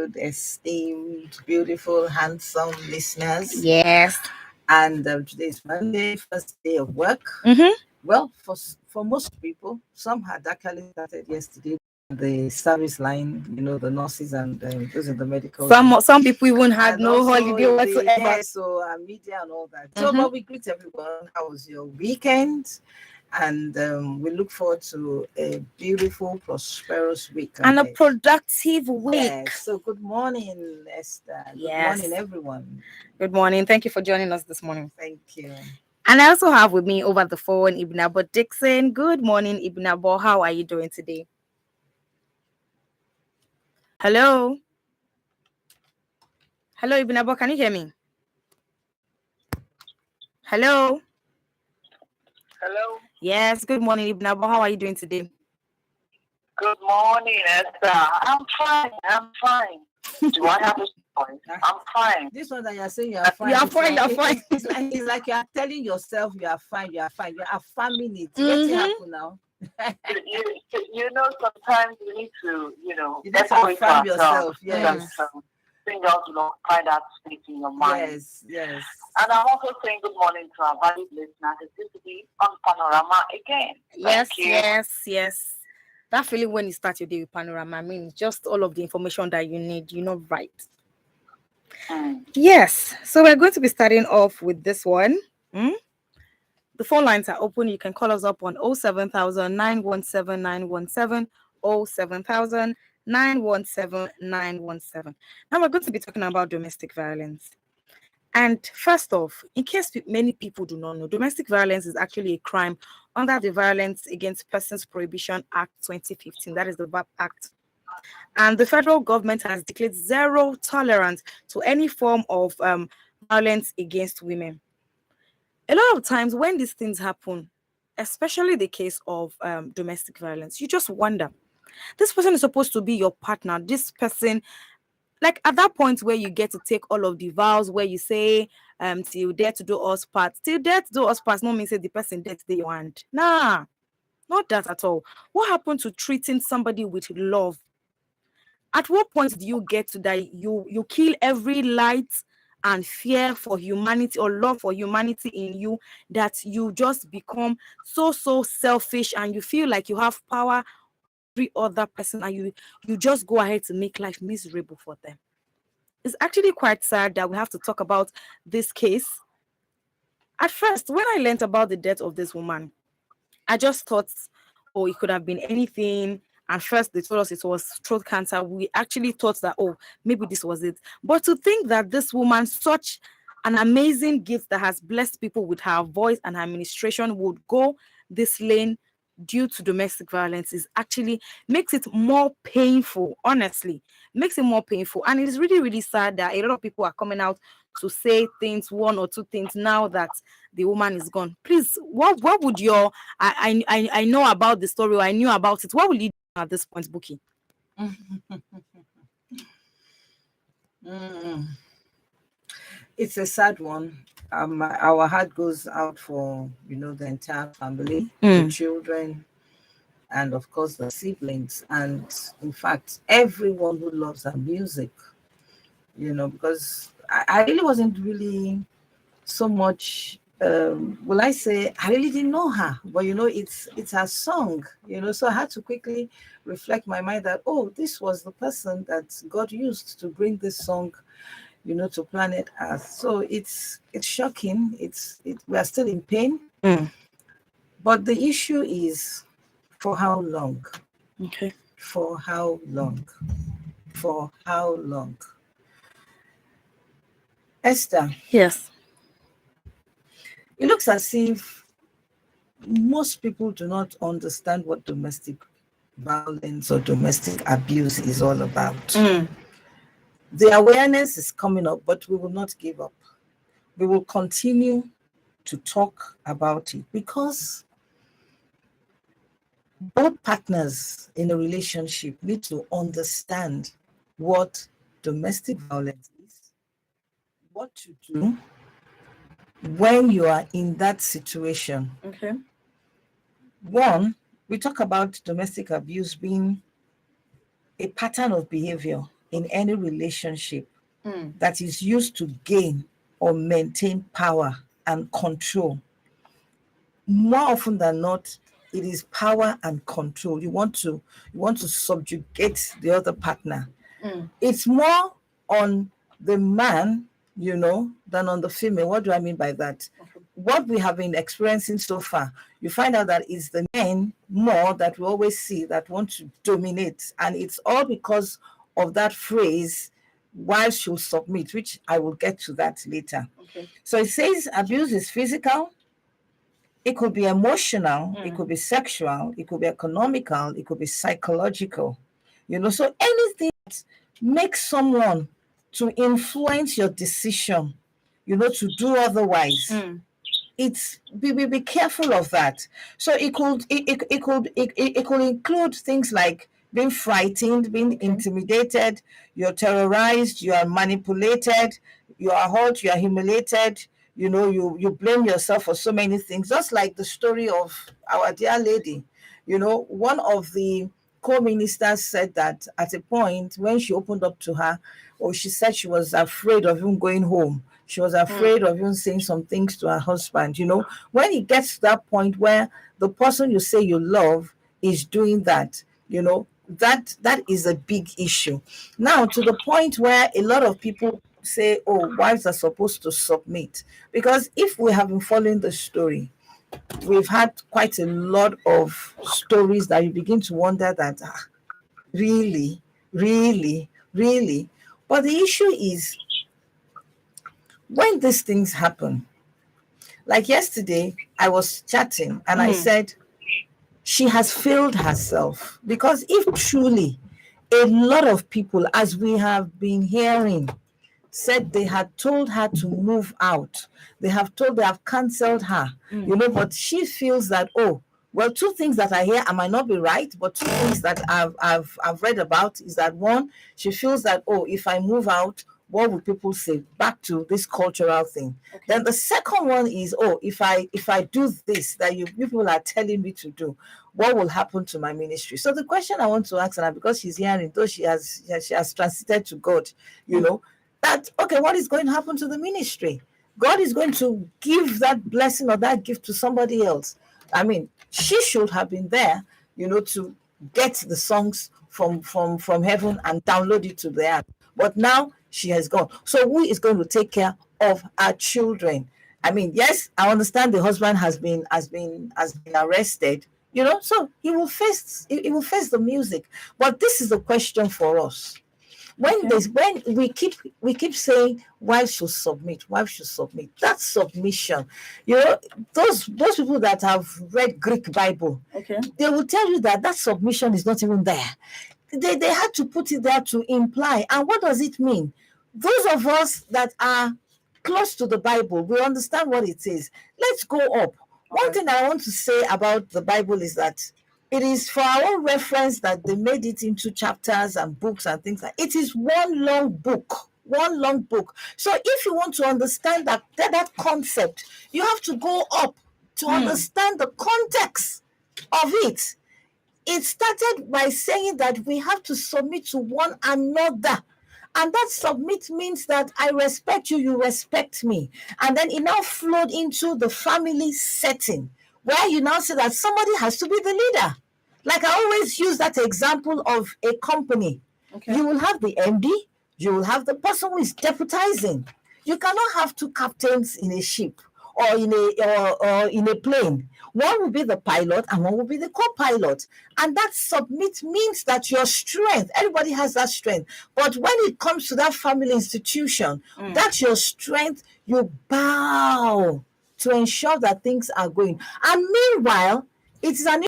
good, esteemed, beautiful, handsome listeners. Yes. And today is Monday, first day of work. Well, for most people, some had actually started yesterday. The service line, the nurses and those in the medical line. Some people even had And no also holiday whatsoever. so media and all that. So, but we greet everyone. How was your weekend? And we look forward to a beautiful, prosperous week And a ahead. productive week. Yes. So, good morning, Esther. Good morning, everyone. Good morning. Thank you for joining us this morning. Thank you. And I also have with me over the phone Ibnabo Dixon. Good morning, Ibnabo. How are you doing today? Hello. Hello, Ibnabo. Can you hear me? Hello. Hello. Yes. Good morning, Ibnabo. How are you doing today? Good morning, Esther. I'm fine. Do I have a choice? I'm fine. This one that you're saying you are fine. You are fine. You're fine. It's like you are telling yourself you are fine. You are fine. You are affirming it. Let it happen now. you know, sometimes you need to, you need to affirm yourself. Yes. Things out to find that space in your mind. Yes. And I'm also saying good morning to our valued listeners. It's good to be on Panorama again. Yes. That feeling when you start your day with Panorama, I mean, just all of the information that you need, right? Yes. So we're going to be starting off with this one. The phone lines are open. You can call us up on 07000 917 917, 07000 917 917. Now we're going to be talking about domestic violence. And first off, in case many people do not know, domestic violence is actually a crime under the Violence Against Persons Prohibition Act 2015. That is the VAP Act. And the federal government has declared zero tolerance to any form of violence against women. A lot of times when these things happen, especially the case of domestic violence, you just wonder, this person is supposed to be your partner. This person, like at that point where you get to take all of the vows, where you say, till death to do us part. Till death do us part, no means say the person dead to your hand. Nah, not that at all. What happened to treating somebody with love? At what point do you get to that you kill every light and fear for humanity or love for humanity in you, that you just become so selfish and you feel like you have power every other person, and you just go ahead to make life miserable for them? It's actually quite sad that we have to talk about this case. At first, when I learned about the death of this woman, I just thought, oh, it could have been anything. And first, they told us it was throat cancer. We actually thought that, oh, maybe this was it. But to think that this woman, such an amazing gift that has blessed people with her voice and her ministration, would go this lane due to domestic violence is actually makes it more painful. Honestly, makes it more painful. And it is really, really sad that a lot of people are coming out to say things, one or two things, now that the woman is gone. Please, what would your I know about the story, or I knew about it, what will you do at this point, Buki? It's a sad one. Our heart goes out for the entire family, the children, and of course the siblings, and in fact everyone who loves her music. Because I really wasn't really so much. Will I say I really didn't know her, but it's her song. So I had to quickly reflect my mind that, oh, this was the person that God used to bring this song to planet Earth. So it's shocking. We are still in pain. But the issue is, for how long? Okay. For how long? For how long? Esther. Yes. It looks as if most people do not understand what domestic violence or domestic abuse is all about. The awareness is coming up, but we will not give up. We will continue to talk about it, because both partners in a relationship need to understand what domestic violence is, what to do when you are in that situation. Okay. One, we talk about domestic abuse being a pattern of behavior in any relationship that is used to gain or maintain power and control. More often than not, it is power and control. You want to subjugate the other partner. It's more on the man, than on the female. What do I mean by that? What we have been experiencing so far, you find out that it's the men more that we always see that want to dominate. And it's all because of that phrase, wives should submit, which I will get to that later. Okay. So it says abuse is physical, it could be emotional, it could be sexual, it could be economical, it could be psychological. So anything that makes someone to influence your decision, to do otherwise. It's be careful of that. So it could include things like being frightened, being intimidated, you're terrorized, you are manipulated, you are hurt, you are humiliated, you blame yourself for so many things. Just like the story of our dear lady. One of the co-ministers said that at a point when she opened up to her, or she said she was afraid of him going home. She was afraid of even saying some things to her husband. When it gets to that point where the person you say you love is doing that, that is a big issue. Now, to the point where a lot of people say, oh, wives are supposed to submit. Because if we have been following the story, we've had quite a lot of stories that you begin to wonder that, really, really, really. But the issue is, when these things happen, like yesterday, I was chatting and I said, she has failed herself. Because if truly a lot of people, as we have been hearing, said they had told her to move out, they have cancelled her, but she feels that, oh, well, two things that I hear, I might not be right, but two things that I've read about is that, one, she feels that, oh, if I move out, what would people say? Back to this cultural thing. Okay. Then the second one is, oh, if I do this that you people are telling me to do, what will happen to my ministry? So the question I want to ask her, because she's hearing, though she has transited to God, that, okay, what is going to happen to the ministry? God is going to give that blessing or that gift to somebody else. I mean, she should have been there, to get the songs from heaven and download it to the app. But now she has gone. So who is going to take care of our children? I mean, yes, I understand the husband has been arrested, so he will face the music. But this is the question for us. When we keep saying wives should submit, that submission, those people that have read Greek Bible, they will tell you that submission is not even there. They had to put it there to imply. And what does it mean? Those of us that are close to the Bible, we understand what it is. Let's go up. One thing I want to say about the Bible is that it is for our own reference that they made it into chapters and books and things like that. It is one long book. So if you want to understand that concept, you have to go up to understand the context of it. It started by saying that we have to submit to one another. And that submit means that I respect you, you respect me. And then it now flowed into the family setting, where you now say that somebody has to be the leader. Like I always use that example of a company. Okay. You will have the MD, you will have the person who is deputizing. You cannot have two captains in a ship or in a plane. One will be the pilot and one will be the co-pilot. And that submit means that your strength, everybody has that strength. But when it comes to that family institution, that's your strength, you bow to ensure that things are going. And meanwhile, it's an